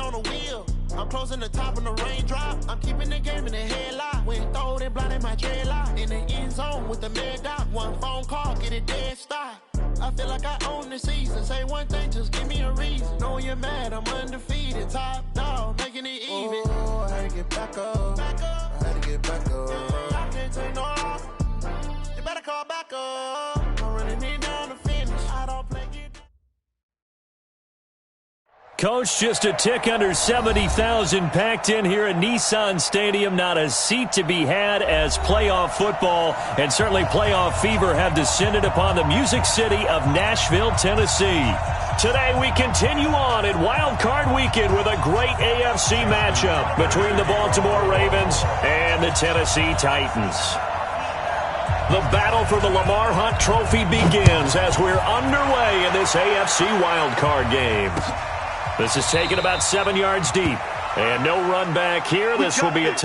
on the wheel. I'm closing the top on the raindrop. I'm keeping the game in the headlock. When throwed and blinded my dreadlock. In the end zone with the mad dot. One phone call, get it dead stop. I feel like I own the season. Say one thing, just give me a reason. Know you're mad, I'm undefeated. Top dog, making it even. Oh, I had to get back up. I had to get back up. I can't take no off. You better call back up. I'm running it down to finish. I don't play it. Coach, just a tick under 70,000 packed in here at Nissan Stadium. Not a seat to be had as playoff football and certainly playoff fever have descended upon the Music City of Nashville, Tennessee. Today we continue on in Wild Card Weekend with a great AFC matchup between the Baltimore Ravens and the Tennessee Titans. The battle for the Lamar Hunt Trophy begins as we're underway in this AFC Wild Card game. This is taken about 7 yards deep. And no run back here. This will be a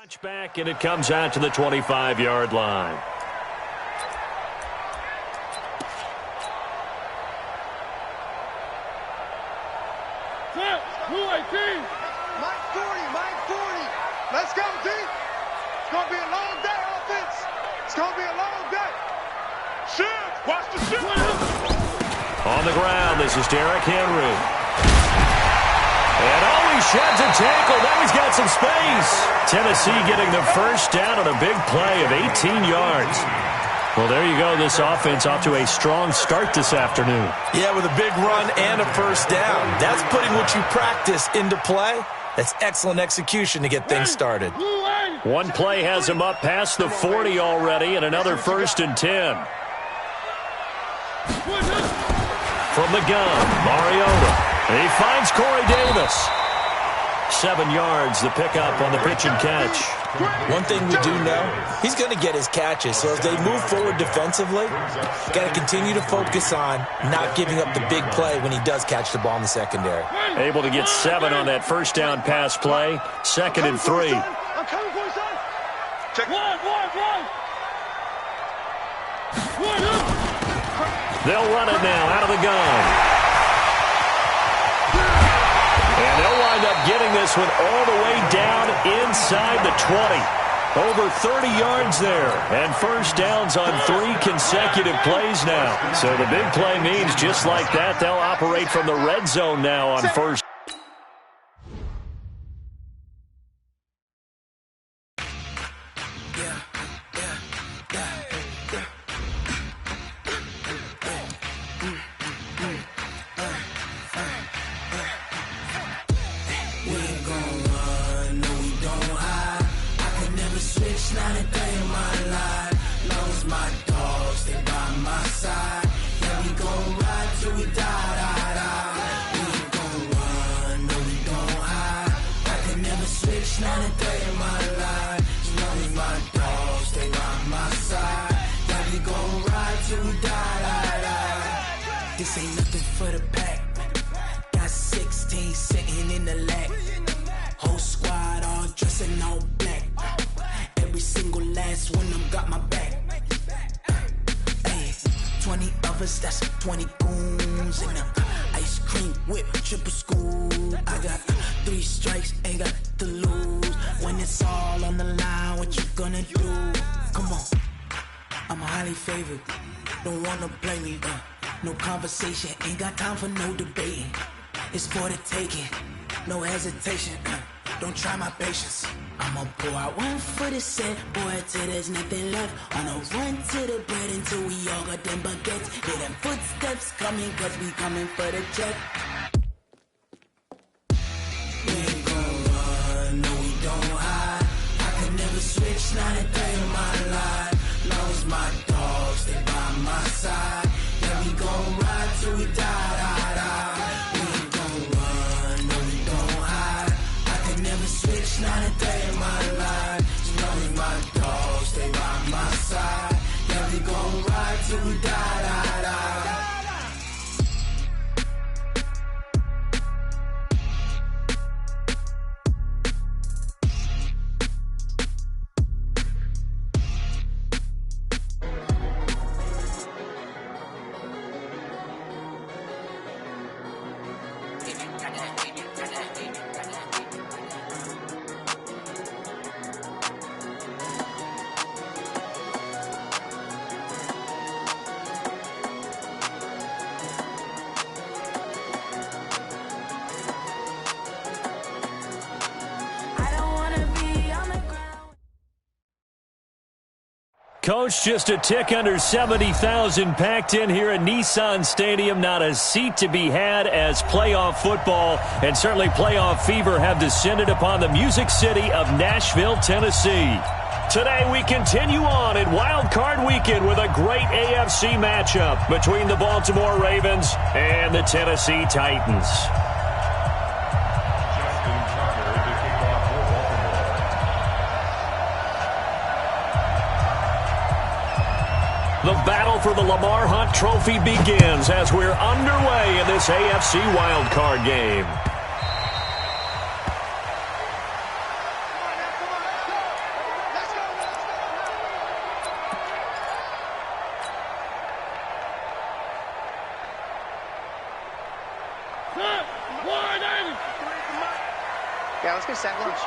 touchback, and it comes out to the 25-yard line. Mike 40. Let's go, D. It's going to be a long day, offense. It's going to be a long day. Shift. Watch the shift. On the ground, this is Derrick Henry. And he sheds a tackle. Now he's got some space. Tennessee getting the first down on a big play of 18 yards. Well, there you go. This offense off to a strong start this afternoon. Yeah, with a big run and a first down. That's putting what you practice into play. That's excellent execution to get things started. One play has him up past the 40 already, and another 1st and 10. From the gun, Mariota. He finds Corey Davis. 7 yards, the pickup on the pitch and catch. One thing we do know, he's going to get his catches. So as they move forward defensively, got to continue to focus on not giving up the big play when he does catch the ball in the secondary. Able to get 7 on that first down pass play. 2nd and 3. I'm coming for you, son. Check. One. They'll run it now out of the gun. And they'll wind up getting this one all the way down inside the 20. Over 30 yards there. And first downs on 3 consecutive plays now. So the big play means just like that, they'll operate from the red zone now on first. This ain't nothing for the pack. Got 16 sitting in the lag. Whole squad all dressing all black. Every single last one of them got my back. Hey, 20 of us, that's 20 goons in the ice cream whip, triple scoop. I got 3 strikes, ain't got to lose. When it's all on the line, what you gonna do? Come on, I'm highly favored. Don't wanna play me, no conversation, ain't got time for no debating. It's for the taking, no hesitation. Don't try my patience. I'ma pour out one for the set, boy, till there's nothing left. On a run to the bread until we all got them baguettes. Hear them footsteps coming, cause we coming for the check. We ain't gon' run, no we don't hide. I could never switch, not a day in my life. Coach, just a tick under 70,000 packed in here at Nissan Stadium. Not a seat to be had as playoff football and certainly playoff fever have descended upon the Music City of Nashville, Tennessee. Today we continue on in Wild Card Weekend with a great AFC matchup between the Baltimore Ravens and the Tennessee Titans. The battle for the Lamar Hunt Trophy begins as we're underway in this AFC wildcard game. Yeah, let's get set lunch.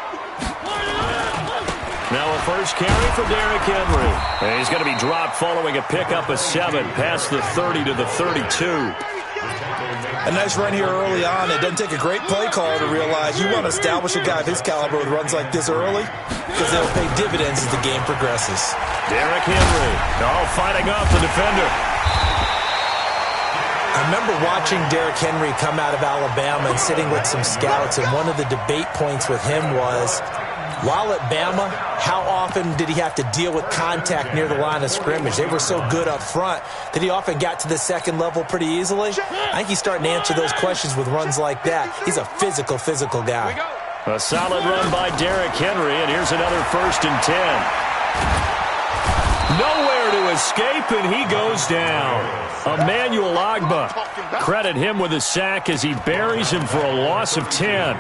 Now a first carry for Derrick Henry. And he's going to be dropped following a pickup of 7 past the 30 to the 32. A nice run here early on. It doesn't take a great play caller to realize you want to establish a guy of his caliber with runs like this early because they'll pay dividends as the game progresses. Derrick Henry, all fighting off the defender. I remember watching Derrick Henry come out of Alabama and sitting with some scouts, and one of the debate points with him was, while at Bama, how often did he have to deal with contact near the line of scrimmage? They were so good up front that he often got to the second level pretty easily. I think he's starting to answer those questions with runs like that. He's a physical guy. A solid run by Derrick Henry, and here's another 1st and 10. Nowhere to escape, and he goes down. Emmanuel Ogbah, credit him with a sack as he buries him for a loss of 10.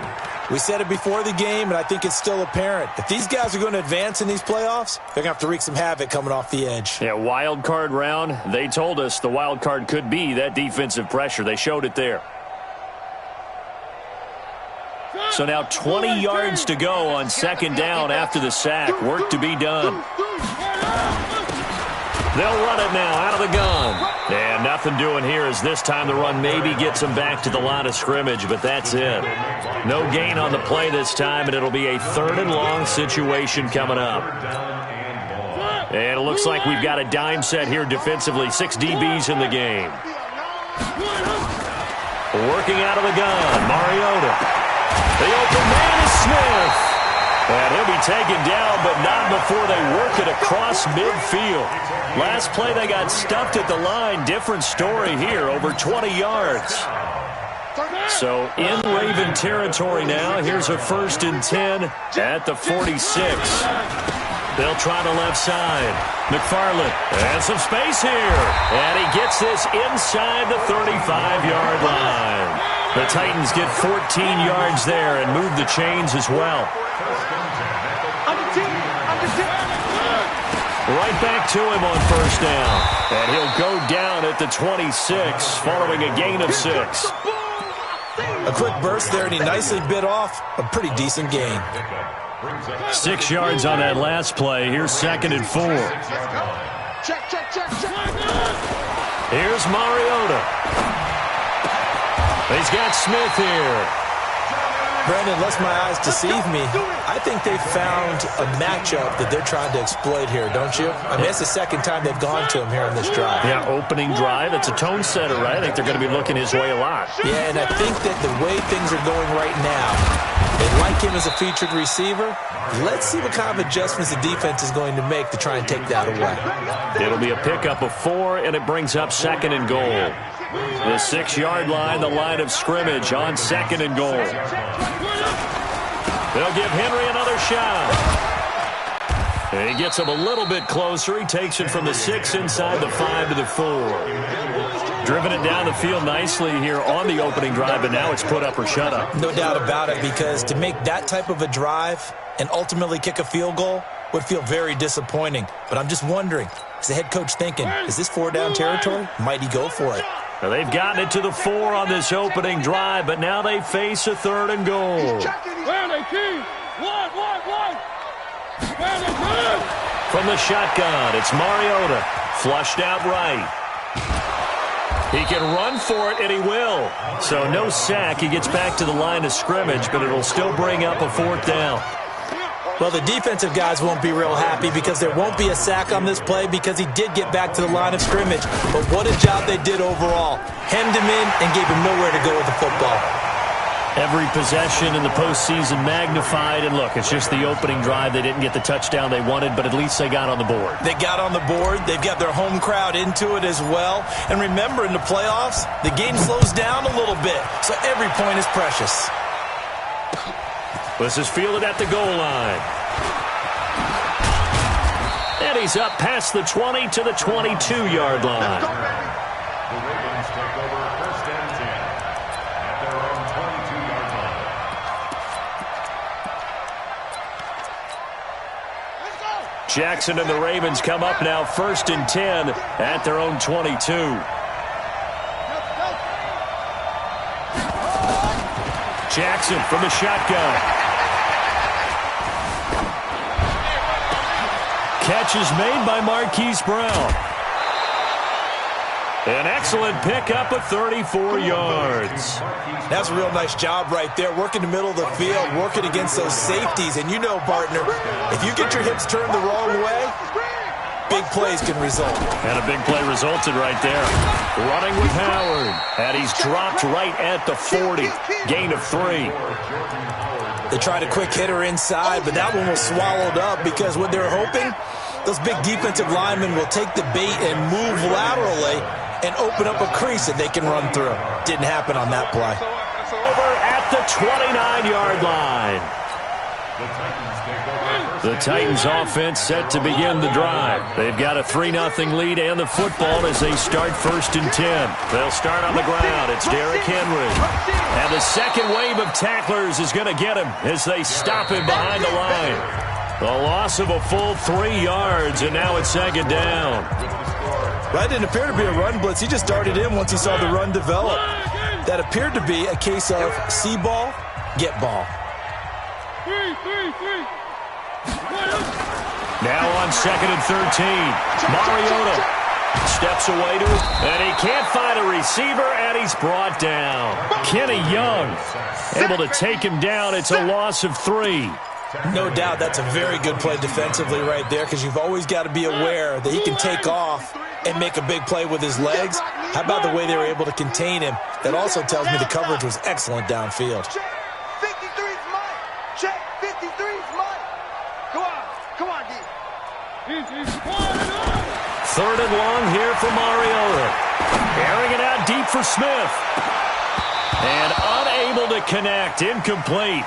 We said it before the game, and I think it's still apparent. If these guys are going to advance in these playoffs, they're going to have to wreak some havoc coming off the edge. Yeah, wild card round. They told us the wild card could be that defensive pressure. They showed it there. So now 20 yards to go on 2nd down after the sack. Work to be done. They'll run it now out of the gun. And nothing doing here as this time the run maybe gets them back to the line of scrimmage, but that's it. No gain on the play this time, and it'll be a 3rd and long situation coming up. And it looks like we've got a dime set here defensively. 6 DBs in the game. Working out of the gun, Mariota. The open man is Smith. And he'll be taken down, but not before they work it across midfield. Last play, they got stuffed at the line. Different story here, over 20 yards. So in Raven territory now. Here's a 1st and 10 at the 46. They'll try the left side. McFarland, and some space here. And he gets this inside the 35-yard line. The Titans get 14 yards there and move the chains as well. Right back to him on 1st down. And he'll go down at the 26 following a gain of 6. A quick burst there, and he nicely bit off a pretty decent gain. 6 yards on that last play. Here's 2nd and 4. Here's Mariota. He's got Smith here. Brandon, unless my eyes deceive me, I think they found a matchup that they're trying to exploit here, don't you? I mean, it's the 2nd time they've gone to him here on this drive. Yeah, opening drive. It's a tone setter, right? I think they're going to be looking his way a lot. Yeah, and I think that the way things are going right now, they like him as a featured receiver. Let's see what kind of adjustments the defense is going to make to try and take that away. It'll be a pickup of 4, and it brings up 2nd and goal. The 6-yard line, the line of scrimmage on 2nd and goal. They'll give Henry another shot. And he gets him a little bit closer. He takes it from the 6 inside the 5 to the 4. Driven it down the field nicely here on the opening drive, but now it's put up or shut up. No doubt about it, because to make that type of a drive and ultimately kick a field goal would feel very disappointing. But I'm just wondering, is the head coach thinking, is this 4-down territory? Might he go for it? Now they've gotten it to the 4 on this opening drive, but now they face a 3rd and goal. From the shotgun, it's Mariota. Flushed out right. He can run for it, and he will. So no sack. He gets back to the line of scrimmage, but it'll still bring up a 4th down. Well, the defensive guys won't be real happy because there won't be a sack on this play because he did get back to the line of scrimmage. But what a job they did overall. Hemmed him in and gave him nowhere to go with the football. Every possession in the postseason magnified. And look, it's just the opening drive. They didn't get the touchdown they wanted, but at least they got on the board. They got on the board. They've got their home crowd into it as well. And remember, in the playoffs, the game slows down a little bit, so every point is precious. This is fielded at the goal line. And he's up past the 20 to the 22-yard line. The Ravens take over 1st and 10 at their own 22-yard line. Let's go! Jackson and the Ravens come up now 1st and 10 at their own 22. Jackson from the shotgun. Catch is made by Marquise Brown. An excellent pickup of 34 yards. That's a real nice job right there. Working the middle of the field, working against those safeties. And you know, partner, if you get your hips turned the wrong way, big plays can result. And a big play resulted right there. Running with Howard. And he's dropped right at the 40. Gain of 3. They tried a quick hitter inside, but that one was swallowed up because what they're hoping, those big defensive linemen will take the bait and move laterally and open up a crease that they can run through. Didn't happen on that play. Over at the 29-yard line. The Titans offense set to begin the drive. They've got a 3-0 lead and the football as they start 1st and 10. They'll start on the ground. It's Derrick Henry. And the second wave of tacklers is going to get him as they stop him behind the line. A loss of a full 3 yards, and now it's 2nd down. Right, didn't appear to be a run blitz. He just darted in once he saw the run develop. That appeared to be a case of see ball, get ball. Now on 2nd and 13. Mariota steps away to it, and he can't find a receiver, and he's brought down. Kenny Young able to take him down. It's a loss of 3. No doubt that's a very good play defensively right there because you've always got to be aware that he can take off and make a big play with his legs. How about the way they were able to contain him? That also tells me the coverage was excellent downfield. Check 53's mine. Check 53's mine. Come on, D. 3rd and long here for Mariota. Airing it out deep for Smith. And unable to connect. Incomplete.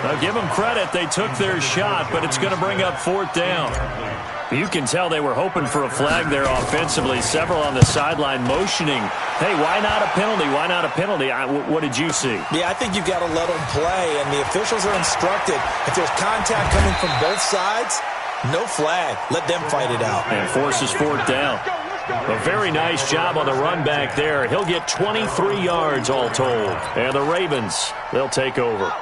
Now give them credit. They took their shot, but it's going to bring up 4th down. You can tell they were hoping for a flag there offensively. Several on the sideline motioning, hey, why not a penalty? Why not a penalty? What did you see? Yeah, I think you've got to let them play, and the officials are instructed. If there's contact coming from both sides, no flag. Let them fight it out. And forces 4th down. A very nice job on the run back there. He'll get 23 yards all told. And the Ravens, they'll take over.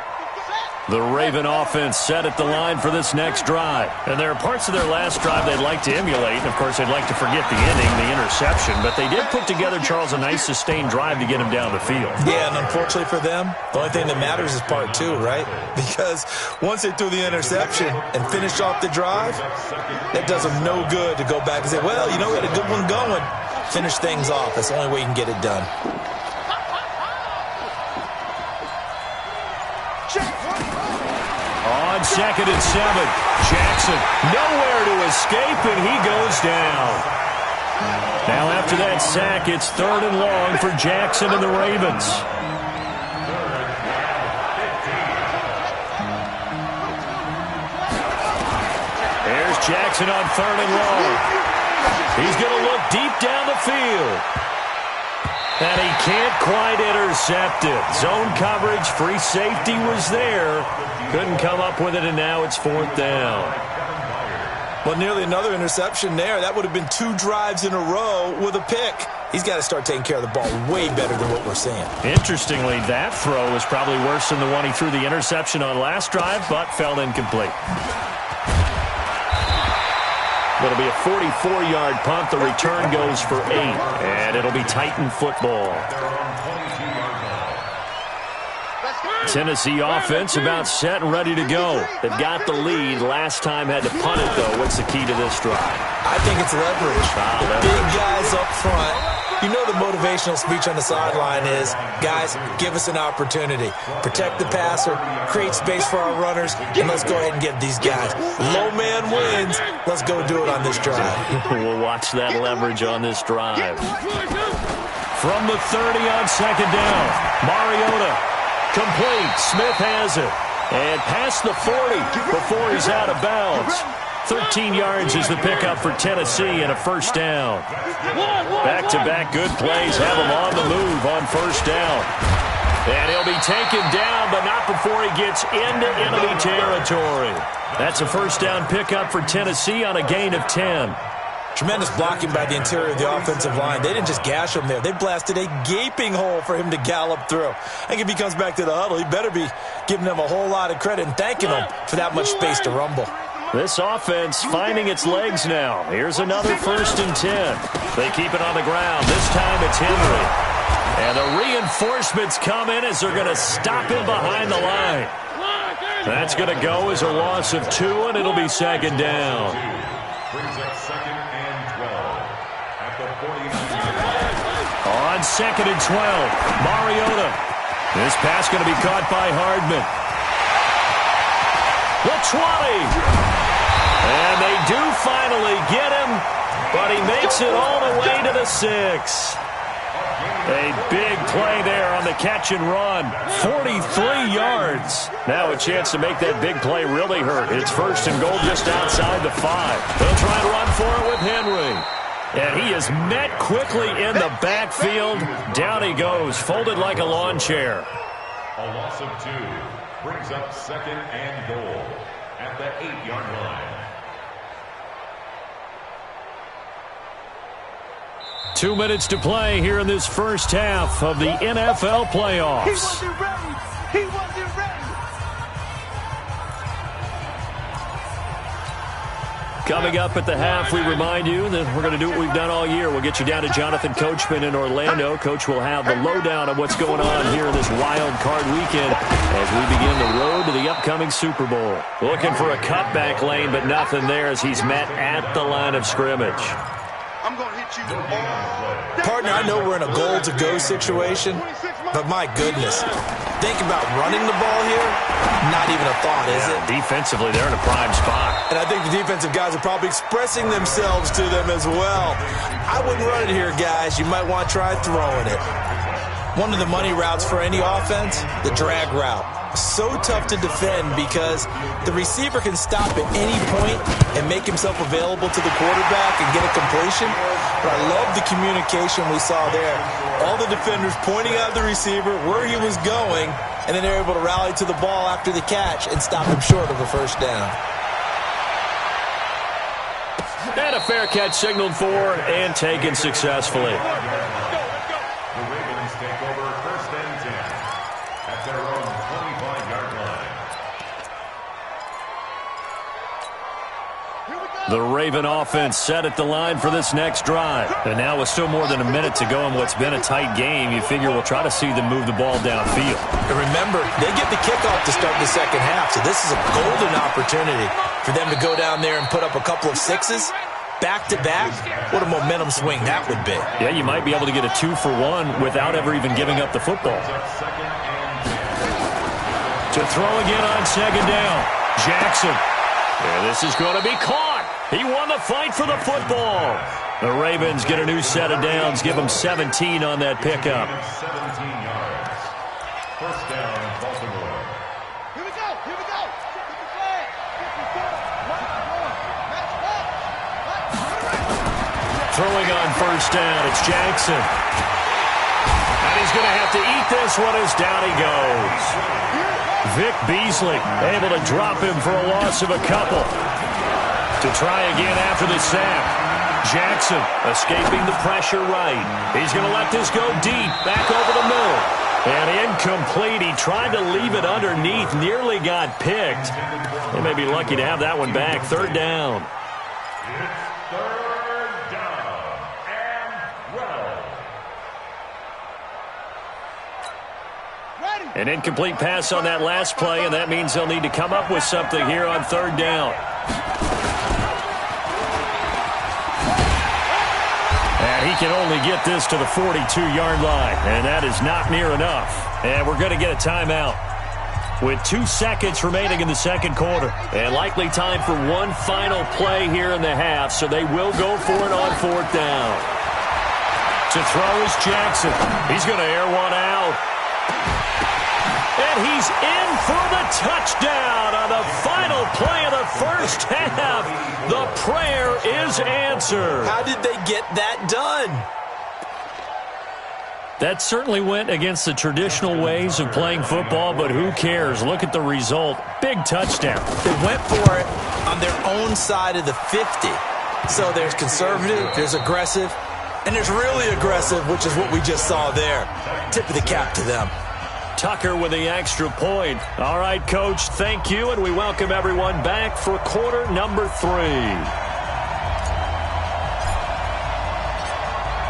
The Raven offense set at the line for this next drive. And there are parts of their last drive they'd like to emulate. And, of course, they'd like to forget the inning, the interception. But they did put together, Charles, a nice sustained drive to get him down the field. Yeah, and unfortunately for them, the only thing that matters is part 2, right? Because once they threw the interception and finished off the drive, that does them no good to go back and say, well, you know, we had a good one going. Finish things off. That's the only way you can get it done. On 2nd and 7, Jackson nowhere to escape, and he goes down. Now after that sack, it's 3rd and long for Jackson and the Ravens. There's Jackson on 3rd and long. He's going to look deep down the field. And he can't quite intercept it. Zone coverage, free safety was there. Couldn't come up with it, and now it's 4th down. Well, nearly another interception there. That would have been 2 drives in a row with a pick. He's got to start taking care of the ball way better than what we're seeing. Interestingly, that throw was probably worse than the one he threw the interception on last drive, but fell incomplete. It'll be a 44-yard punt. The return goes for 8, and it'll be Titan football. Tennessee offense about set and ready to go. They've got the lead. Last time had to punt it, though. What's the key to this drive? I think it's leverage. The big guys up front. You know the motivational speech on the sideline is, guys, give us an opportunity. Protect the passer, create space for our runners, and let's go ahead and get these guys. Low man wins. Let's go do it on this drive. We'll watch that leverage on this drive. From the 30 on second down, Mariota. Complete. Smith has it. And past the 40 before he's out of bounds. 13 yards is the pickup for Tennessee and a first down. Back-to-back good plays have him on the move on first down. And he'll be taken down, but not before he gets into enemy territory. That's a first down pickup for Tennessee on a gain of 10. Tremendous blocking by the interior of the offensive line. They didn't just gash him there. They blasted a gaping hole for him to gallop through. I think if he comes back to the huddle, he better be giving them a whole lot of credit and thanking them for that much space to rumble. This offense finding its legs now. Here's another 1st and 10. They keep it on the ground. This time it's Henry. And the reinforcements come in as they're going to stop him behind the line. That's going to go as a loss of 2, and it'll be second down. Brings up 2nd and 12 at the 49. On 2nd and 12, Mariota. This pass going to be caught by Hardman. The 20. And they do finally get him, but he makes it all the way to the 6. A big play there on the catch and run. 43 yards. Now a chance to make that big play really hurt. It's 1st and goal just outside the 5. They'll try and run for it with Henry. And he is met quickly in the backfield. Down he goes, folded like a lawn chair. A loss of 2 brings up 2nd and goal at the 8-yard line. 2 minutes to play here in this first half of the NFL playoffs. He wasn't ready. He wasn't ready. Coming up at the half, we remind you that we're going to do what we've done all year. We'll get you down to Jonathan Coachman in Orlando. Coach will have the lowdown of what's going on here in this wild card weekend as we begin the road to the upcoming Super Bowl. Looking for a cutback lane, but nothing there as he's met at the line of scrimmage. I'm going to hit you all day. Partner, I know we're in a goal-to-go situation, but my goodness. Think about running the ball here. Not even a thought, is it? Defensively, they're in a prime spot. And I think the defensive guys are probably expressing themselves to them as well. I wouldn't run it here, guys. You might want to try throwing it. One of the money routes for any offense, the drag route. So tough to defend because the receiver can stop at any point and make himself available to the quarterback and get a completion. But I love the communication we saw there. All the defenders pointing out the receiver, where he was going, and then they're able to rally to the ball after the catch and stop him short of a first down. And a fair catch signaled for and taken successfully. The Ravens take over 1st and 10 at their own 25-yard line. The Raven offense set at the line for this next drive. And now with still more than a minute to go in what's been a tight game, you figure we'll try to see them move the ball downfield. And remember, they get the kickoff to start the second half, so this is a golden opportunity for them to go down there and put up a couple of 6s. Back-to-back, what a momentum swing that would be. Yeah, you might be able to get a 2-for-1 without ever even giving up the football. To throw again on second down, Jackson. And this is going to be caught. He won the fight for the football. The Ravens get a new set of downs, give them 17 on that pickup. 17 yards. First down, Baltimore. Here we go. Here we go. Throwing on first down, it's Jackson. And he's going to have to eat this one as down he goes. Vic Beasley able to drop him for a loss of a couple. To try again after the sack. Jackson escaping the pressure right. He's going to let this go deep, back over the middle. And incomplete. He tried to leave it underneath, nearly got picked. They may be lucky to have that one back. Third down. It's 3rd down and 12. Ready. An incomplete pass on that last play, and that means they'll need to come up with something here on third down. And he can only get this to the 42-yard line, and that is not near enough. And we're going to get a timeout with 2 seconds remaining in the second quarter. And likely time for one final play here in the half, so they will go for it on fourth down. To throw is Jackson. He's going to air one out. And he's in for the touchdown on the final play of the first half. The prayer is answered. How did they get that done? That certainly went against the traditional ways of playing football, but who cares? Look at the result. Big touchdown. They went for it on their own side of the 50. So there's conservative, there's aggressive, and there's really aggressive, which is what we just saw there. Tip of the cap to them. Tucker with the extra point. All right, Coach, thank you, and we welcome everyone back for quarter number 3.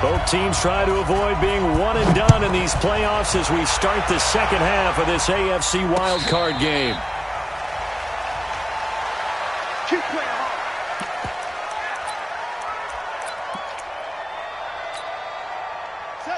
Both teams try to avoid being one and done in these playoffs as we start the second half of this AFC wildcard game. Keep playing hard.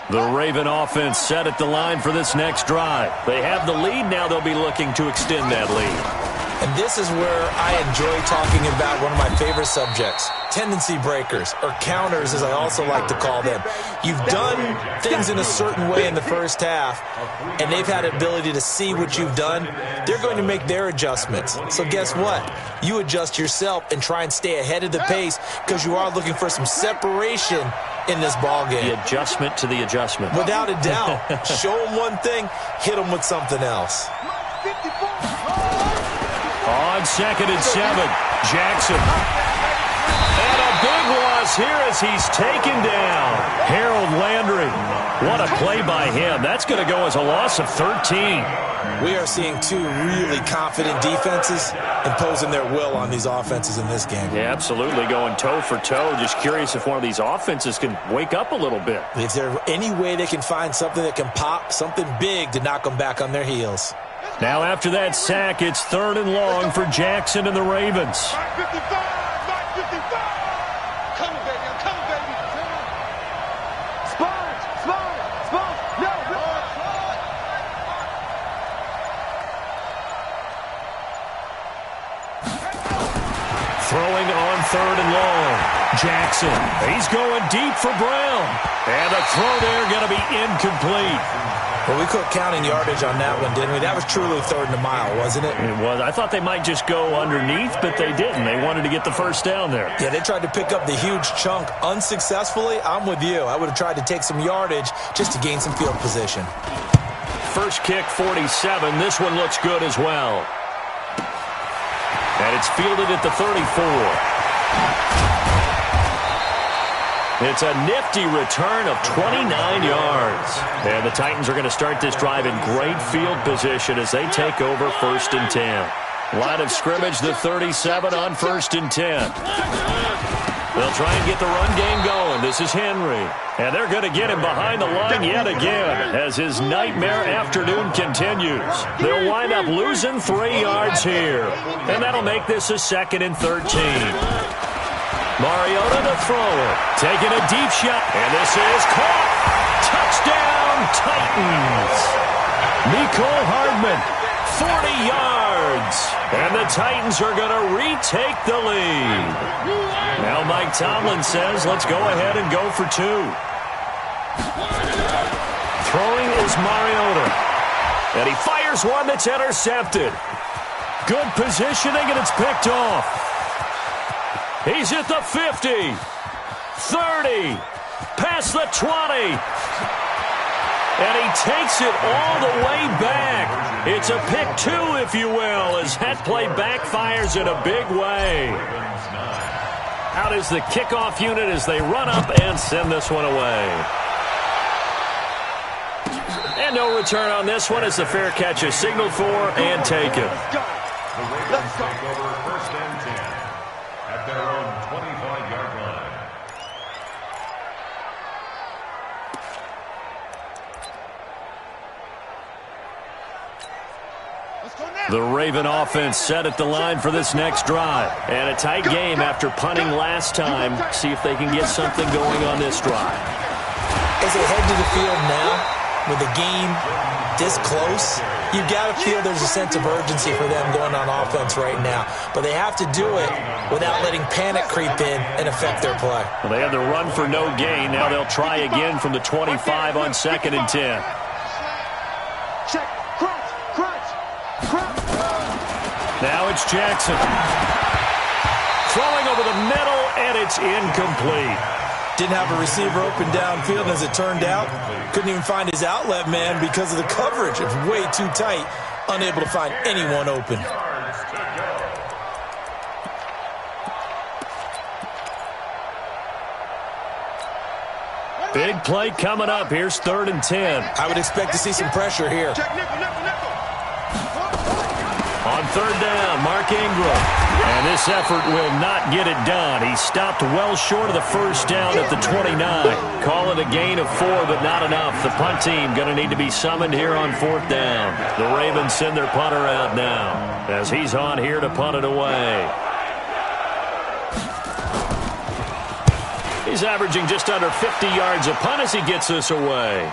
The Raven offense set at the line for this next drive. They have the lead. Now they'll be looking to extend that lead. And this is where I enjoy talking about one of my favorite subjects, tendency breakers, or counters as I also like to call them. You've done things in a certain way in the first half, and they've had the ability to see what you've done. They're going to make their adjustments. So guess what? You adjust yourself and try and stay ahead of the pace because you are looking for some separation in this ballgame. The adjustment to the adjustment. Without a doubt. Show them one thing, hit them with something else. On 2nd and 7, Jackson. And a big loss here as he's taken down. Harold Landry. What a play by him. That's going to go as a loss of 13. We are seeing two really confident defenses imposing their will on these offenses in this game. Yeah, absolutely, going toe for toe. Just curious if one of these offenses can wake up a little bit. Is there any way they can find something that can pop, something big to knock them back on their heels? Now after that sack, it's 3rd and long for Jackson and the Ravens. 55, 55. Coming, baby, I'm coming, baby. Sponge, no. Throwing on 3rd and long. Jackson, he's going deep for Brown. And the throw there going to be incomplete. Well, we quit counting yardage on that one, didn't we? That was truly 3rd and a mile, wasn't it? It was. I thought they might just go underneath, but they didn't. They wanted to get the first down there. Yeah, they tried to pick up the huge chunk unsuccessfully. I'm with you. I would have tried to take some yardage just to gain some field position. First kick, 47. This one looks good as well. And it's fielded at the 34. It's a nifty return of 29 yards. And the Titans are going to start this drive in great field position as they take over 1st and 10. Line of scrimmage, the 37 on 1st and 10. They'll try and get the run game going. This is Henry. And they're going to get him behind the line yet again as his nightmare afternoon continues. They'll wind up losing 3 yards here. And that'll make this a 2nd and 13. Mariota to throw it. Taking a deep shot. And this is caught. Touchdown, Titans. Mecole Hardman, 40 yards. And the Titans are going to retake the lead. Now Mike Tomlin says, let's go ahead and go for 2. Throwing is Mariota. And he fires one that's intercepted. Good positioning, and it's picked off. He's at the 50, 30, past the 20. And he takes it all the way back. It's a pick 2, if you will, as that play backfires in a big way. Out is the kickoff unit as they run up and send this one away. And no return on this one as the fair catch is signaled for and taken. Let's take over 1st and 10 at their own 25-yard line. The Raven offense set at the line for this next drive. And a tight game after punting last time. See if they can get something going on this drive. As they head to the field now, with the game this close, you've got to feel there's a sense of urgency for them going on offense right now. But they have to do it without letting panic creep in and affect their play. Well, they had the run for no gain. Now they'll try again from the 25 on 2nd and 10. Check. Crunch. Now it's Jackson. Throwing over the middle, and it's incomplete. Didn't have a receiver open downfield, and as it turned out, couldn't even find his outlet man because of the coverage. It was way too tight, unable to find anyone open. Big play coming up. Here's 3rd and 10. I would expect to see some pressure here. Check nickel. On 3rd down, Mark Ingram. And this effort will not get it done. He stopped well short of the 1st down at the 29. Call it a gain of 4, but not enough. The punt team going to need to be summoned here on 4th down. The Ravens send their punter out now as he's on here to punt it away. He's averaging just under 50 yards a punt as he gets this away.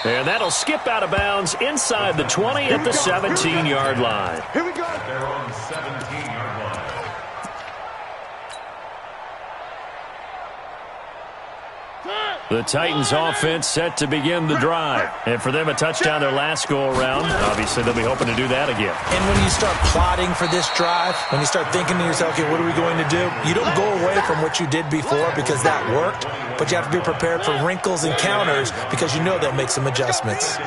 And that'll skip out of bounds inside the 20 at the 17-yard line. Here we go. They're on the 17-yard line. The Titans offense set to begin the drive. And for them, a touchdown their last go-around. Obviously, they'll be hoping to do that again. And when you start plotting for this drive, when you start thinking to yourself, okay, what are we going to do? You don't go away from what you did before because that worked, but you have to be prepared for wrinkles and counters because you know they'll make some adjustments.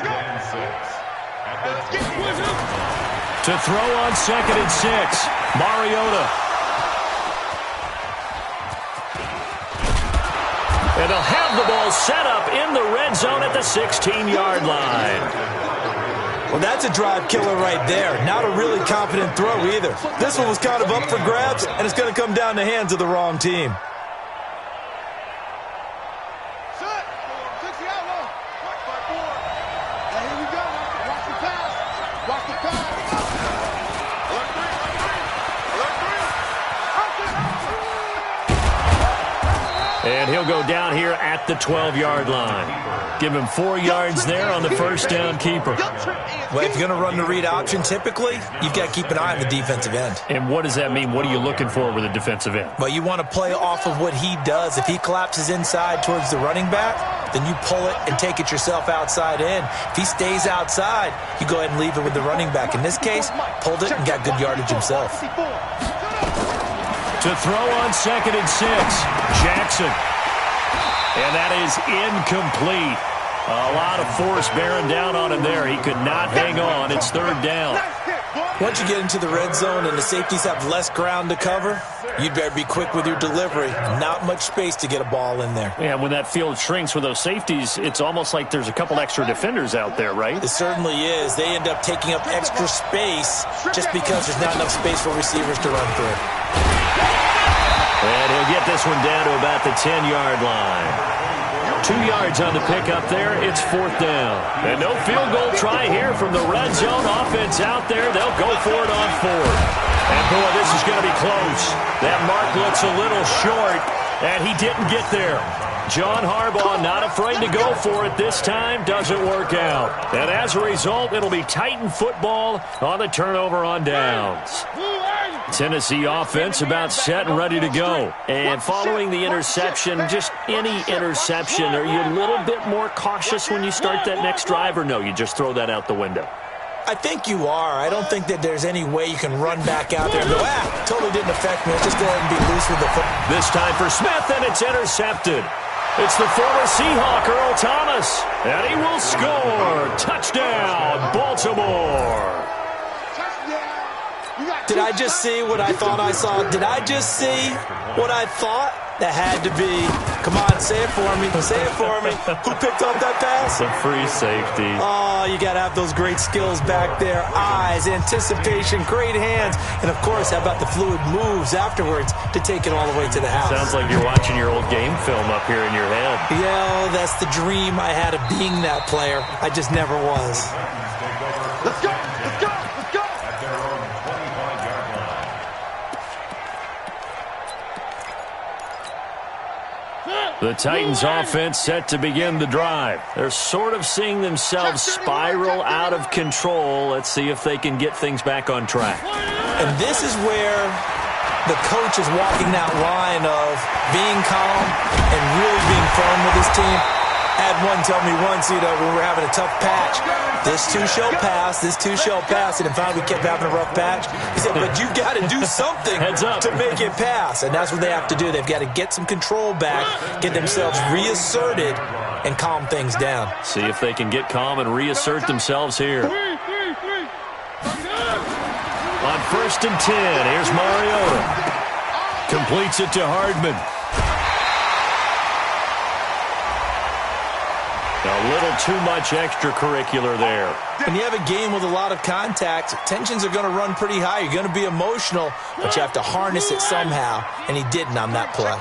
To throw on 2nd and 6, Mariota. And they'll have the ball set up in the red zone at the 16-yard line. Well, that's a drive killer right there. Not a really confident throw either. This one was kind of up for grabs, and it's going to come down the hands of the wrong team. Set. 60 outlaw. Watch by 4. Now here we go. Watch the pass. Watch the pass. Alert 3. And he'll go down here at the 12-yard line. Give him 4 yards there on the 1st down keeper. Well, if you're going to run the read option, typically, you've got to keep an eye on the defensive end. And what does that mean? What are you looking for with a defensive end? Well, you want to play off of what he does. If he collapses inside towards the running back, then you pull it and take it yourself outside in. If he stays outside, you go ahead and leave it with the running back. In this case, pulled it and got good yardage himself. To throw on 2nd and 6, Jackson. And that is incomplete. A lot of force bearing down on him there. He could not hang on. It's 3rd down. Once you get into the red zone and the safeties have less ground to cover, you'd better be quick with your delivery. Not much space to get a ball in there. Yeah, when that field shrinks with those safeties, it's almost like there's a couple extra defenders out there, right? It certainly is. They end up taking up extra space just because there's not enough space for receivers to run through. And he'll get this one down to about the 10-yard line. 2 yards on the pickup there. It's 4th down. And no field goal try here from the red zone. Offense out there. They'll go for it on 4th. And, boy, this is going to be close. That mark looks a little short, and he didn't get there. John Harbaugh not afraid to go for it this time. Doesn't work out. And as a result, it'll be Titan football on the turnover on downs. Tennessee offense about set and ready to go. And following the interception, just any interception, are you a little bit more cautious when you start that next drive, or no, you just throw that out the window? I think you are. I don't think that there's any way you can run back out there and go, totally didn't affect me. Just go ahead and be loose with the foot. This time for Smith, and it's intercepted. It's the former Seahawk, Earl Thomas, and he will score. Touchdown, Baltimore. Did I just see what I thought I saw? Did I just see what I thought? That had to be. Come on, say it for me. Say it for me. Who picked up that pass? The free safety. Oh, you got to have those great skills back there. Eyes, anticipation, great hands. And, of course, how about the fluid moves afterwards to take it all the way to the house? Sounds like you're watching your old game film up here in your head. Yeah, that's the dream I had of being that player. I just never was. Let's go. Let's go. Let's go. The Titans offense set to begin the drive. They're sort of seeing themselves spiral out of control. Let's see if they can get things back on track. And this is where the coach is walking that line of being calm and really being firm with his team. I had one tell me once, when we were having a tough patch, this too shall pass, this too shall pass, and finally we kept having a rough patch. He said, but you got to do something to make it pass, and that's what they have to do. They've got to get some control back, get themselves reasserted, and calm things down. See if they can get calm and reassert themselves here. On 1st and 10, here's Mariota. Completes it to Hardman. A little too much extracurricular there. When you have a game with a lot of contact, tensions are going to run pretty high. You're going to be emotional, but you have to harness it somehow, and he didn't on that play.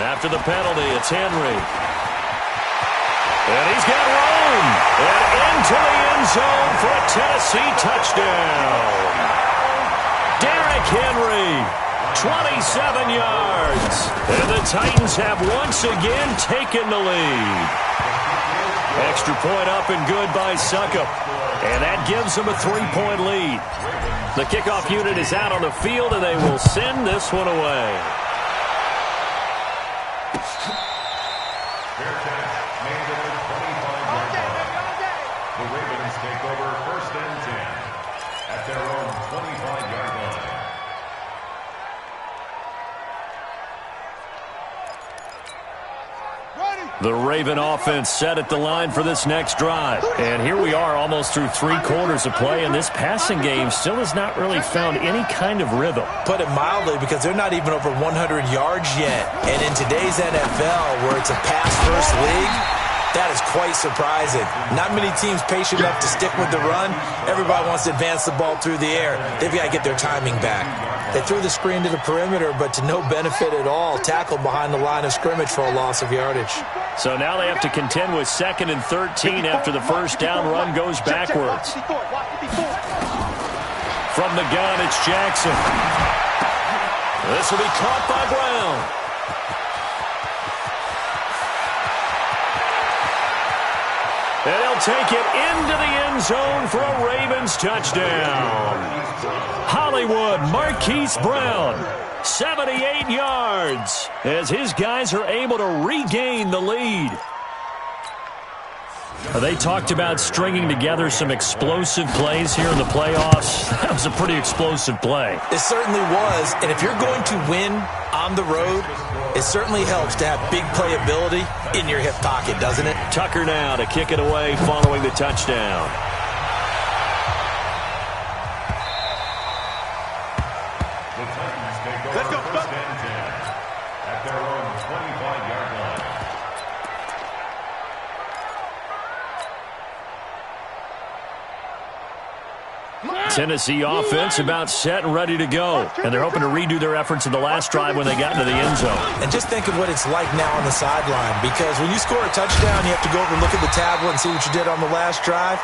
After the penalty, it's Henry. And he's got room. And into the end zone for a Tennessee touchdown. Derrick Henry. 27 yards. And the Titans have once again taken the lead. Extra point up and good by Succop. And that gives them a 3-point lead. The kickoff unit is out on the field, and they will send this one away. Fair catch made at the 25-yard line. The Ravens take over 1st and 10 at their own 25-yard line. The Raven offense set at the line for this next drive. And here we are almost through 3 quarters of play, and this passing game still has not really found any kind of rhythm. Put it mildly, because they're not even over 100 yards yet. And in today's NFL, where it's a pass-first league, that is quite surprising. Not many teams patient enough to stick with the run. Everybody wants to advance the ball through the air. They've got to get their timing back. They threw the screen to the perimeter, but to no benefit at all. Tackled behind the line of scrimmage for a loss of yardage. So now they have to contend with 2nd and 13 after the first down run goes backwards. From the gun, it's Jackson. This will be caught by Brown. And he'll take it into the end zone for a Ravens touchdown. Hollywood Marquise Brown, 78 yards, as his guys are able to regain the lead. They talked about stringing together some explosive plays here in the playoffs. That was a pretty explosive play. It certainly was, and if you're going to win on the road, it certainly helps to have big playability in your hip pocket, doesn't it? Tucker now to kick it away following the touchdown. The Titans take over 1st and 10 at their own 25-yard line. Tennessee offense about set and ready to go. And they're hoping to redo their efforts in the last drive when they got into the end zone. And just think of what it's like now on the sideline, because when you score a touchdown, you have to go over and look at the tablet and see what you did on the last drive.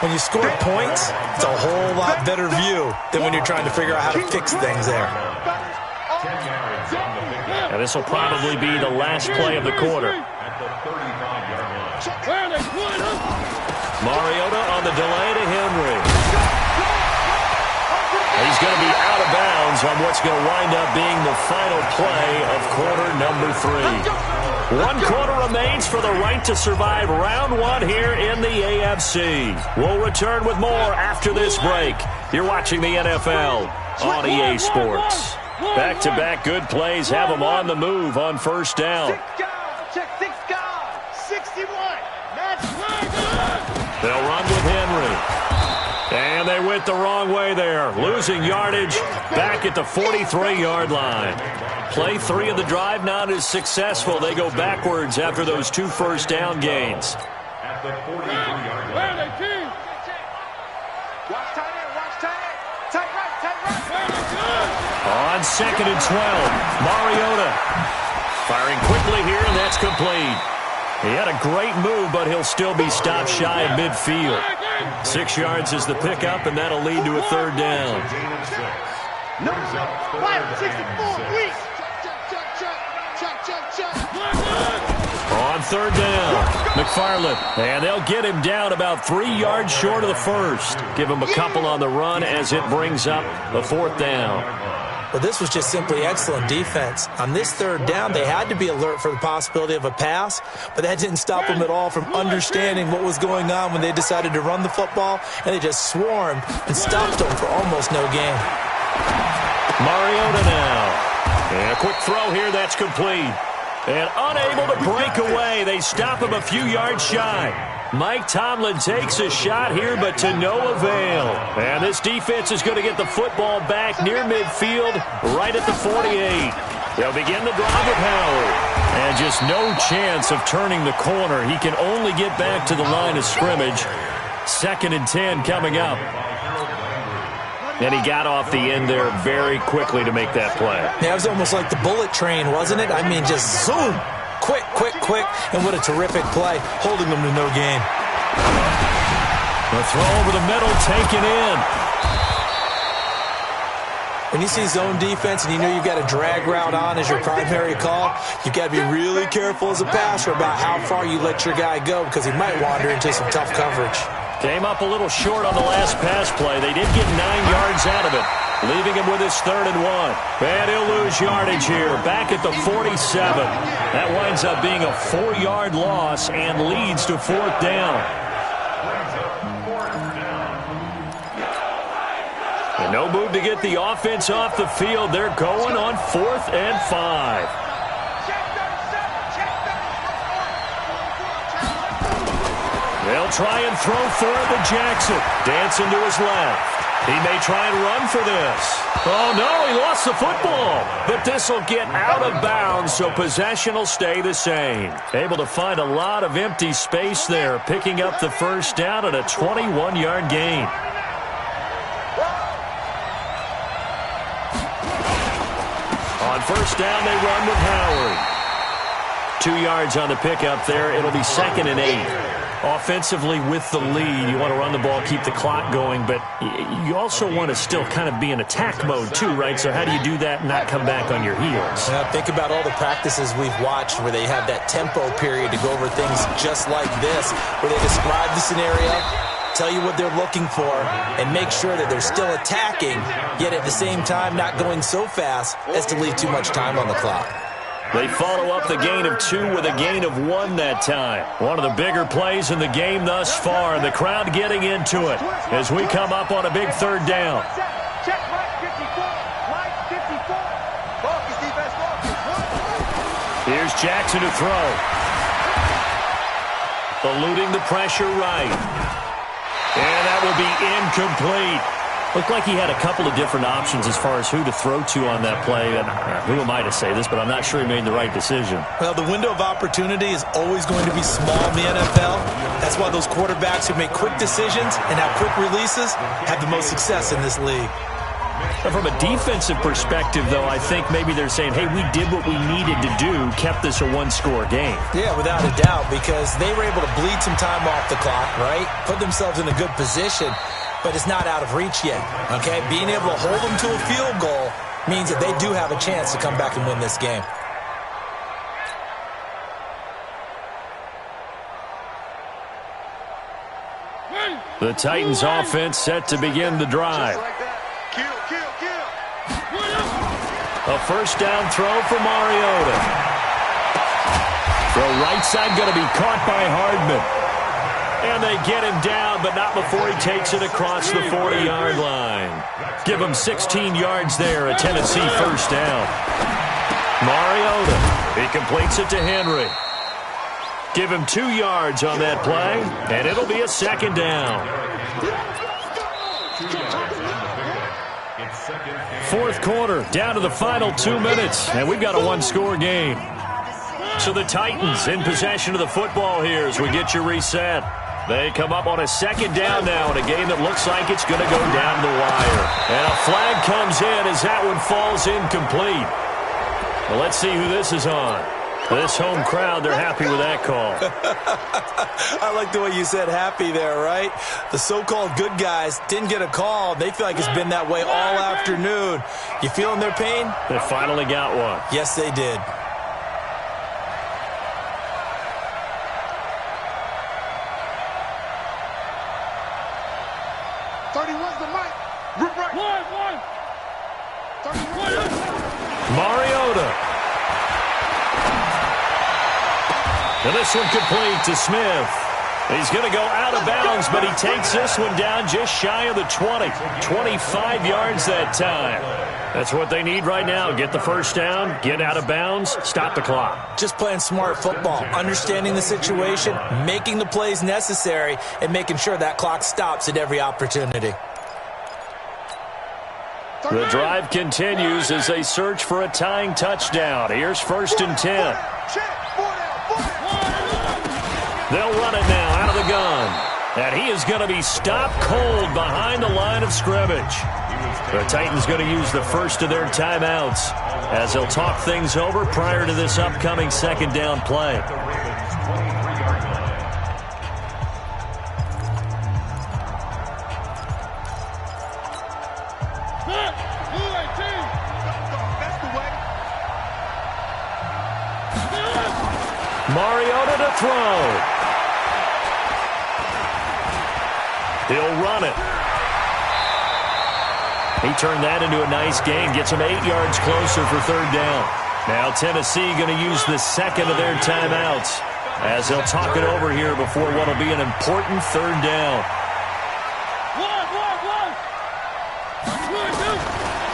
When you score points, it's a whole lot better view than when you're trying to figure out how to fix things there. 10 yards on the pickup. And this will probably be the last play of the quarter. At the 35-yard line. Mariota on the delay to Henry. He's going to be out of bounds on what's going to wind up being the final play of quarter number 3. 1 quarter remains for the right to survive round 1 here in the AFC. We'll return with more after this break. You're watching the NFL on EA Sports. Back-to-back good plays have them on the move on first down. Check 6 guard. 61. They'll run with Henry. And they went the wrong way there, losing yardage back at the 43-yard line. Play 3 of the drive not as successful. They go backwards after those 2 first down gains. At the 43-yard line. Watch tight end. Watch tight end. Tight right. On 2nd and 12, Mariota firing quickly here, and that's complete. He had a great move, but he'll still be stopped shy of midfield. 6 yards is the pickup, and that'll lead to a 3rd down. No. 564 weeks. On third down, McFarland. And they'll get him down about 3 yards short of the first. Give him a couple on the run as it brings up the fourth down. Well, this was just simply excellent defense. On this third down, they had to be alert for the possibility of a pass, but that didn't stop them at all from understanding what was going on when they decided to run the football, and they just swarmed and stopped them for almost no gain. Mariota now. And a quick throw here, that's complete. And unable to break away. They stop him a few yards shy. Mike Tomlin takes a shot here, but to no avail. And this defense is going to get the football back near midfield, right at the 48. They'll begin the drive with Howard. And just no chance of turning the corner. He can only get back to the line of scrimmage. 2nd and 10 coming up. And he got off the end there very quickly to make that play. Yeah, it was almost like the bullet train, wasn't it? I mean, just zoom. Quick, quick, quick. And what a terrific play, holding them to no gain. The throw over the middle, taken in. When you see zone defense and you know you've got a drag route on as your primary call, you've got to be really careful as a passer about how far you let your guy go because he might wander into some tough coverage. Came up a little short on the last pass play. They did get 9 yards out of it, leaving him with his 3rd and 1. And he'll lose yardage here, back at the 47. That winds up being a 4-yard loss and leads to 4th down. And no move to get the offense off the field. They're going on 4th and 5. They'll try and throw for it to Jackson. Dancing to his left. He may try and run for this. Oh, no, he lost the football. But this will get out of bounds, so possession will stay the same. Able to find a lot of empty space there, picking up the first down at a 21-yard gain. On first down, they run with Howard. 2 yards on the pickup there. It'll be 2nd and 8. Offensively with the lead, you want to run the ball, keep the clock going, but you also want to still kind of be in attack mode too, right? So how do you do that and not come back on your heels? Think about all the practices we've watched where they have that tempo period to go over things just like this, where they describe the scenario, tell you what they're looking for, and make sure that they're still attacking, yet at the same time not going so fast as to leave too much time on the clock. They follow up the gain of 2 with a gain of 1 that time. One of the bigger plays in the game thus far, and the crowd getting into it as we come up on a big 3rd down. Here's Jackson to throw. Eluding the pressure right. And that will be incomplete. Looked like he had a couple of different options as far as who to throw to on that play. And who am I to say this, but I'm not sure he made the right decision. Well, the window of opportunity is always going to be small in the NFL. That's why those quarterbacks who make quick decisions and have quick releases have the most success in this league. From a defensive perspective, though, I think maybe they're saying, hey, we did what we needed to do, kept this a 1-score game. Yeah, without a doubt, because they were able to bleed some time off the clock, right? Put themselves in a good position. But it's not out of reach yet, okay? Being able to hold them to a field goal means that they do have a chance to come back and win this game. The Titans offense set to begin the drive. A first down throw for Mariota. Throw right side going to be caught by Hardman. And they get him down, but not before he takes it across the 40-yard line. Give him 16 yards there, a Tennessee first down. Mariota, he completes it to Henry. Give him 2 yards on that play, and it'll be a 2nd down. 4th quarter, down to the final 2 minutes, and we've got a 1-score game. So the Titans in possession of the football here as we get you reset. They come up on a 2nd down now in a game that looks like it's going to go down the wire. And a flag comes in as that one falls incomplete. Well, let's see who this is on. This home crowd, they're happy with that call. I like the way you said happy there, right? The so-called good guys didn't get a call. They feel like it's been that way all afternoon. You feeling their pain? They finally got one. Yes, they did. Mariota. And this one complete to Smith. He's going to go out of bounds, but he takes this one down just shy of the 20. 25 yards that time. That's what they need right now. Get the first down, get out of bounds, stop the clock. Just playing smart football, understanding the situation, making the plays necessary, and making sure that clock stops at every opportunity. The drive continues as they search for a tying touchdown. Here's 1st and 10. They'll run it now out of the gun. And he is going to be stopped cold behind the line of scrimmage. The Titans going to use the first of their timeouts as they'll talk things over prior to this upcoming 2nd down play. Mariota to throw. He'll run it. He turned that into a nice gain. Gets him 8 yards closer for 3rd down. Now Tennessee going to use the second of their timeouts as they'll talk it over here before what will be an important 3rd down.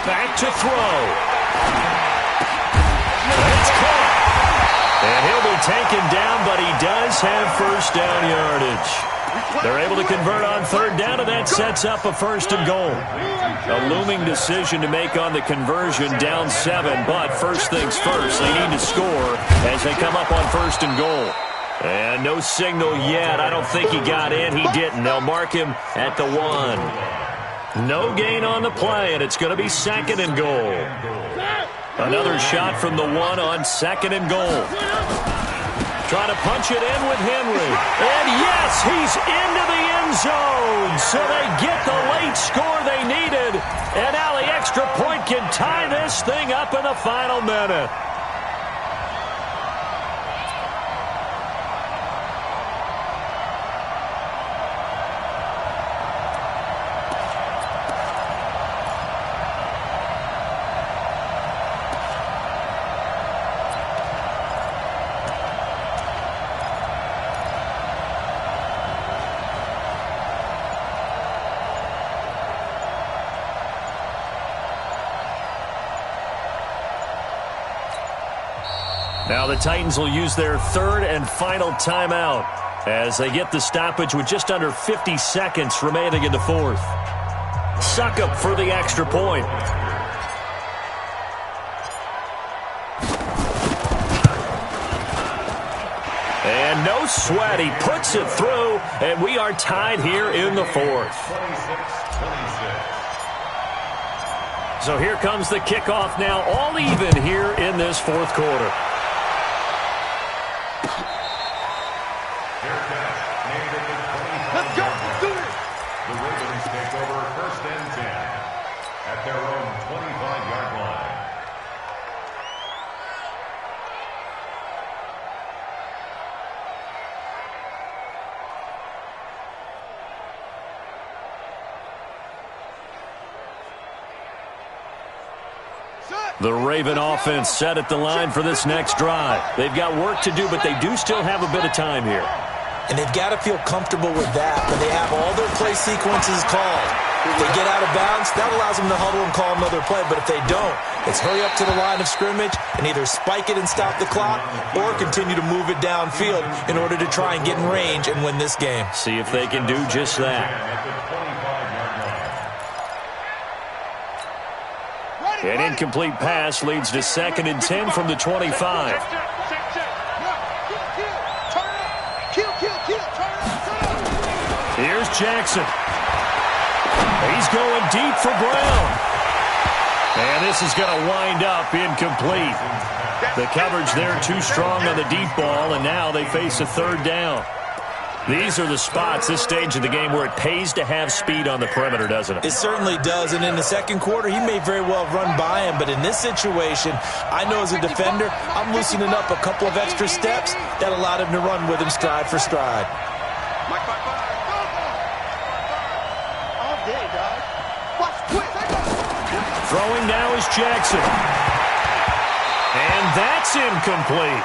Back to throw. It's caught. And he'll be taken down, but he does have 1st down yardage. They're able to convert on 3rd down, and that sets up a 1st and goal. A looming decision to make on the conversion, down 7, but first things first, they need to score as they come up on 1st and goal. And no signal yet. I don't think he got in. He didn't. They'll mark him at the 1. No gain on the play, and it's going to be 2nd and goal. Another shot from the 1 on 2nd and goal. Trying to punch it in with Henry. And yes, he's into the end zone. So they get the late score they needed. And now the extra point can tie this thing up in the final minute. Now the Titans will use their 3rd and final timeout as they get the stoppage with just under 50 seconds remaining in the 4th. Succop for the extra point. And no sweat. He puts it through, and we are tied here in the 4th. 26-26. So here comes the kickoff now, all even here in this 4th quarter. Let's go. Let's do it. The Ravens take over 1st and 10 at their own 25-yard line. The Raven offense set at the line for this next drive. They've got work to do, but they do still have a bit of time here. And they've got to feel comfortable with that, but they have all their play sequences called. If they get out of bounds, that allows them to huddle and call another play. But if they don't, it's hurry up to the line of scrimmage and either spike it and stop the clock or continue to move it downfield in order to try and get in range and win this game. See if they can do just that. An incomplete pass leads to 2nd and 10 from the 25. Here's Jackson. He's going deep for Brown. And this is going to wind up incomplete. The coverage there too strong on the deep ball, and now they face a third down. These are the spots, this stage of the game, where it pays to have speed on the perimeter, doesn't it? It certainly does, and in the second quarter, he may very well run by him, but in this situation, I know as a defender, I'm loosening up a couple of extra steps that allowed him to run with him stride for stride. Throwing now is Jackson. And that's incomplete.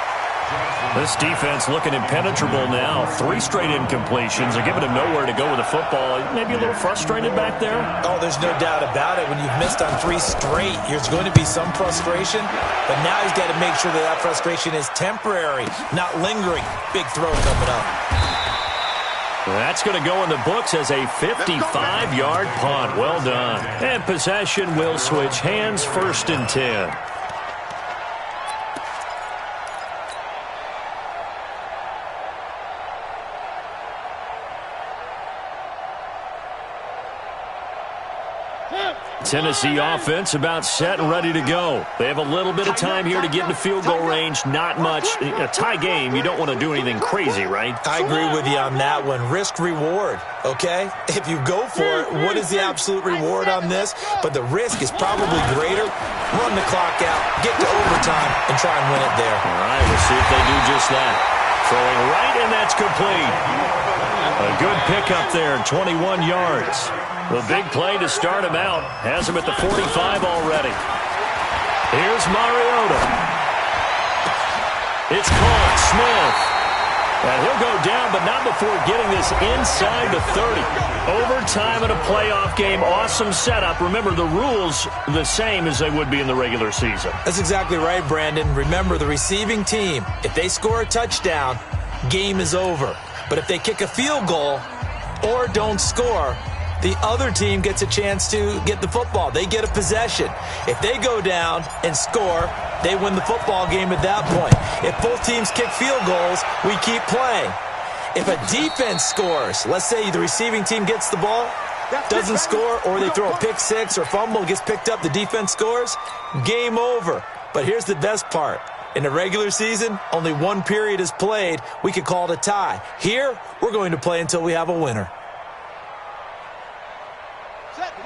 This defense looking impenetrable now. 3 straight incompletions. They're giving him nowhere to go with the football. Maybe a little frustrated back there? Oh, there's no doubt about it. When you've missed on 3 straight, there's going to be some frustration. But now he's got to make sure that frustration is temporary, not lingering. Big throw coming up. That's going to go in the books as a 55-yard punt. Well done. And possession will switch hands, 1st and 10. Tennessee offense about set and ready to go. They have a little bit of time here to get into field goal range. Not much. A tie game, you don't want to do anything crazy, right? I agree with you on that one. Risk reward, okay? If you go for it, what is the absolute reward on this? But the risk is probably greater. Run the clock out, get to overtime, and try and win it there. All right, we'll see if they do just that. Throwing right, and that's complete. A good pickup there, 21 yards. The big play to start him out. Has him at the 45 already. Here's Mariota. It's caught. Smith. And he'll go down, but not before getting this inside the 30. Overtime in a playoff game. Awesome setup. Remember, the rules the same as they would be in the regular season. That's exactly right, Brandon. Remember, the receiving team, if they score a touchdown, game is over. But if they kick a field goal or don't score, the other team gets a chance to get the football. They get a possession. If they go down and score, they win the football game at that point. If both teams kick field goals, we keep playing. If a defense scores, let's say the receiving team gets the ball, doesn't score, or they throw a pick six or fumble, gets picked up, the defense scores, game over. But here's the best part. In the regular season, only 1 period is played. We could call it a tie. Here, we're going to play until we have a winner.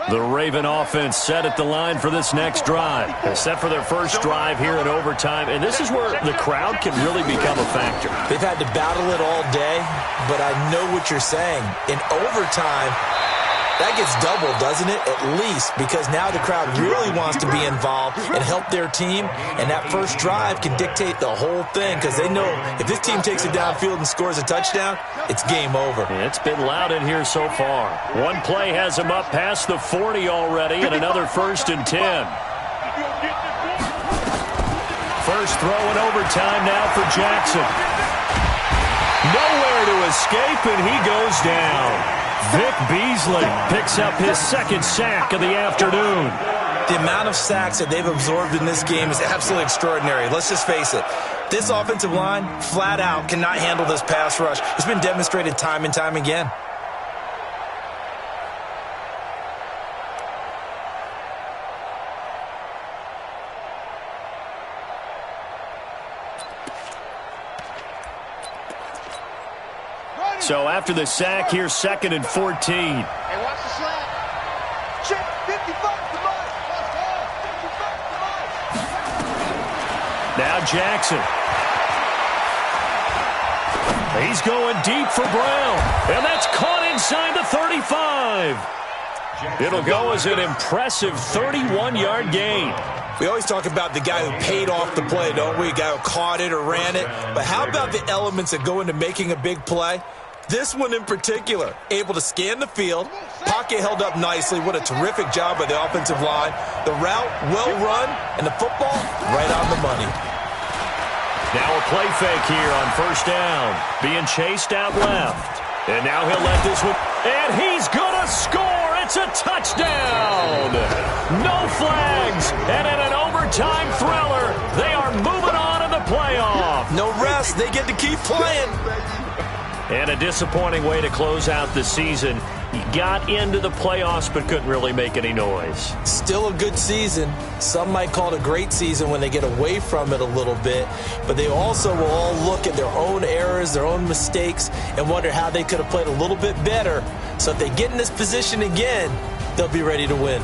The Raven offense set at the line for this next drive. They're set for their first drive here in overtime, and this is where the crowd can really become a factor. They've had to battle it all day, but I know what you're saying. In overtime, that gets doubled, doesn't it? At least, because now the crowd really wants to be involved and help their team, and that first drive can dictate the whole thing because they know if this team takes it downfield and scores a touchdown, it's game over. It's been loud in here so far. One play has him up past the 40 already, and another 1st and 10. First throw in overtime now for Jackson. Nowhere to escape, and he goes down. Vic Beasley picks up his 2nd sack of the afternoon. The amount of sacks that they've absorbed in this game is absolutely extraordinary. Let's just face it. This offensive line, flat out, cannot handle this pass rush. It's been demonstrated time and time again. So after the sack, here's 2nd and 14. Hey, watch the slap. Check 55 to Mike. Now Jackson. He's going deep for Brown. And that's caught inside the 35. It'll go as an impressive 31-yard gain. We always talk about the guy who paid off the play, don't we? A guy who caught it or ran it. But how about the elements that go into making a big play? This one in particular, able to scan the field, pocket held up nicely. What a terrific job by the offensive line. The route, well run, and the football, right on the money. Now a play fake here on 1st down. Being chased out left. And now he'll let this one, and he's going to score. It's a touchdown. No flags, and in an overtime thriller, they are moving on in the playoff. No rest, they get to keep playing. And a disappointing way to close out the season. got into the playoffs but couldn't really make any noise. Still a good season. Some might call it a great season when they get away from it a little bit, but they also will all look at their own errors, their own mistakes, and wonder how they could have played a little bit better. So if they get in this position again, they'll be ready to win.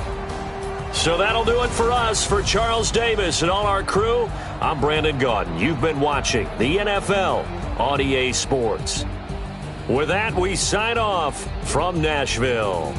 So that'll do it for us. For Charles Davis and all our crew, I'm Brandon Gaudin. You've been watching the NFL on EA Sports. With that, we sign off from Nashville.